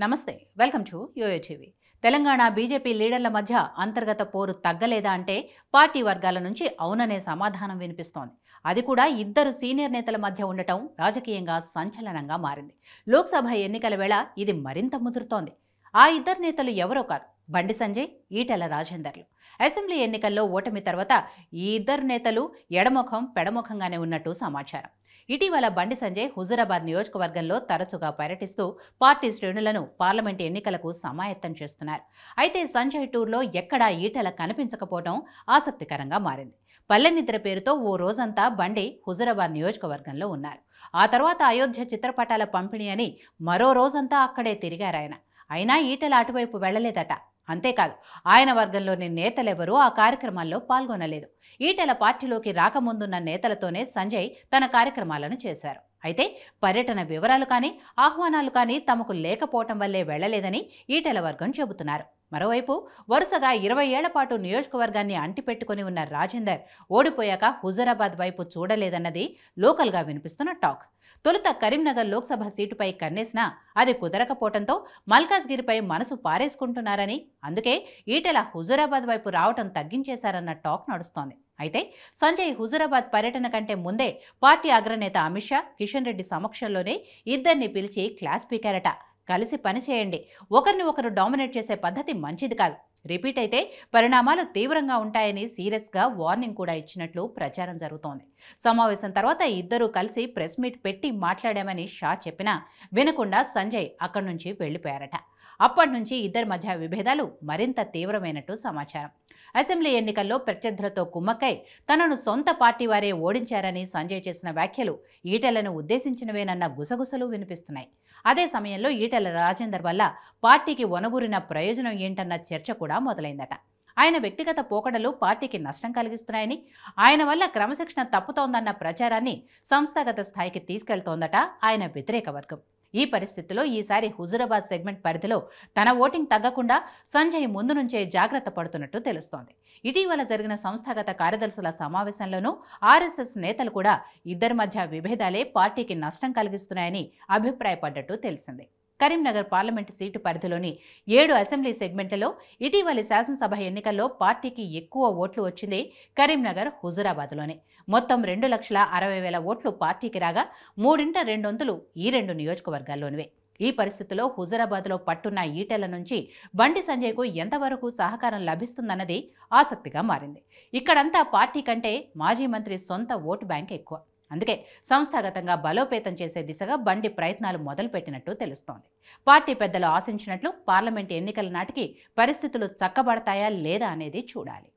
నమస్తే welcome to YoYo TV. Telangana BJP లీడర్ల మధ్య అంతర్గత పోరు తగ్గలేదా అంటే పార్టీ వర్గాల నుంచి అవుననే సమాధానం వినిపిస్తోంది. అది కూడా ఇద్దరు సీనియర్ నేతల మధ్య ఉండటం రాజకీయంగా సంచలనంగా మారింది. లోక్సభ ఎన్నికల వేళ ఇది మరింత ముదురుతోంది. ఆ ఇద్దరు నేతలు ఎవరో కాదు, బండి సంజయ్, ఈటెల రాజేందర్లు. అసెంబ్లీ ఎన్నికల్లో ఓటమి తర్వాత ఈ ఇద్దరు నేతలు ఎడముఖం పెడముఖంగానే ఉన్నట్టు సమాచారం. ఇటీవల బండి సంజయ్ హుజూరాబాద్ నియోజకవర్గంలో తరచుగా పర్యటిస్తూ పార్టీ శ్రేణులను పార్లమెంటు ఎన్నికలకు సమాయత్తం చేస్తున్నారు. అయితే సంజయ్ టూర్లో ఎక్కడా ఈటెల కనిపించకపోవడం ఆసక్తికరంగా మారింది. పల్లెనిద్ర పేరుతో ఓ రోజంతా బండి హుజూరాబాద్ నియోజకవర్గంలో ఉన్నారు. ఆ తర్వాత అయోధ్య చిత్రపటాల పంపిణీ అని మరో రోజంతా అక్కడే తిరిగారాయన. అయినా ఈటెల అటువైపు వెళ్లలేదట. అంతేకాదు, ఆయన వర్గంలోని నేతలెవరూ ఆ కార్యక్రమాల్లో పాల్గొనలేదు. ఈటెల పార్టీలోకి రాకముందున్న నేతలతోనే సంజయ్ తన కార్యక్రమాలను చేశారు. అయితే పర్యటన వివరాలు కానీ ఆహ్వానాలు కానీ తమకు లేకపోవటం వల్లే వెళ్లలేదని ఈటెల వర్గం చెబుతున్నారు. మరోవైపు వరుసగా 20 ఏళ్ల పాటు నియోజకవర్గాన్ని అంటిపెట్టుకుని ఉన్న రాజేందర్ ఓడిపోయాక హుజూరాబాద్ వైపు చూడలేదన్నది లోకల్గా వినిపిస్తున్న టాక్. తొలుత కరీంనగర్ లోక్సభ సీటుపై కన్నేసినా అది కుదరకపోవడంతో మల్కాజ్గిరిపై మనసు పారేసుకుంటున్నారని, అందుకే ఈటెల హుజూరాబాద్ వైపు రావటం తగ్గించేశారన్న టాక్ నడుస్తోంది. అయితే సంజయ్ హుజూరాబాద్ పర్యటన కంటే ముందే పార్టీ అగ్రనేత అమిత్ షా, కిషన్ రెడ్డి సమక్షంలోనే ఇద్దరిని పిలిచి క్లాస్ పీకారట. కలిసి పనిచేయండి, ఒకరిని ఒకరు డామినేట్ చేసే పద్ధతి మంచిది కాదు, రిపీట్ అయితే పరిణామాలు తీవ్రంగా ఉంటాయని సీరియస్గా వార్నింగ్ కూడా ఇచ్చినట్లు ప్రచారం జరుగుతోంది. సమావేశం తర్వాత ఇద్దరూ కలిసి ప్రెస్ మీట్ పెట్టి మాట్లాడామని షా చెప్పినా వినకుండా సంజయ్ అక్కడి నుంచి వెళ్లిపోయారట. అప్పటి నుంచి ఇద్దరి మధ్య విభేదాలు మరింత తీవ్రమైనట్టు సమాచారం. అసెంబ్లీ ఎన్నికల్లో ప్రత్యర్థులతో కుమ్మక్కై తనను సొంత పార్టీ వారే ఓడించారని సంజయ్ చేసిన వ్యాఖ్యలు ఈటెలను ఉద్దేశించినవేనన్న గుసగుసలు వినిపిస్తున్నాయి. అదే సమయంలో ఈటెల రాజేందర్ వల్ల పార్టీకి ఒనగూరిన ప్రయోజనం ఏంటన్న చర్చ కూడా మొదలైందట. ఆయన వ్యక్తిగత పోకడలు పార్టీకి నష్టం కలిగిస్తున్నాయని, ఆయన వల్ల క్రమశిక్షణ తప్పుతోందన్న ప్రచారాన్ని సంస్థాగత స్థాయికి తీసుకెళ్తోందట ఆయన వ్యతిరేక వర్గం. ఈ పరిస్థితిలో ఈసారి హుజూరాబాద్ సెగ్మెంట్ పరిధిలో తన ఓటింగ్ తగ్గకుండా సంజయ్ ముందు నుంచే జాగ్రత్త పడుతున్నట్టు తెలుస్తోంది. ఇటీవల జరిగిన సంస్థాగత కార్యదర్శుల సమావేశంలోనూ ఆర్ఎస్ఎస్ నేతలు కూడా ఇద్దరి మధ్య విభేదాలే పార్టీకి నష్టం కలిగిస్తున్నాయని అభిప్రాయపడ్డట్టు తెలిసింది. కరీంనగర్ పార్లమెంటు సీటు పరిధిలోని 7 అసెంబ్లీ సెగ్మెంట్లలో ఇటీవలి శాసనసభ ఎన్నికల్లో పార్టీకి ఎక్కువ ఓట్లు వచ్చింది కరీంనగర్, హుజూరాబాద్లోనే. మొత్తం 2,60,000 ఓట్లు పార్టీకి రాగా 3/2 ఈ 2 నియోజకవర్గాల్లోనివే. ఈ పరిస్థితిలో హుజూరాబాద్లో పట్టున్న ఈటెల నుంచి బండి సంజయ్కు ఎంతవరకు సహకారం లభిస్తుందన్నది ఆసక్తిగా మారింది. ఇక్కడంతా పార్టీ కంటే మాజీ మంత్రి సొంత ఓటు బ్యాంక్ ఎక్కువ. అందుకే సంస్థాగతంగా బలోపేతం చేసే దిశగా బండి ప్రయత్నాలు మొదలుపెట్టినట్టు తెలుస్తోంది. పార్టీ పెద్దలు ఆశించినట్లు పార్లమెంటు ఎన్నికల నాటికి పరిస్థితులు చక్కబడతాయా లేదా అనేది చూడాలి.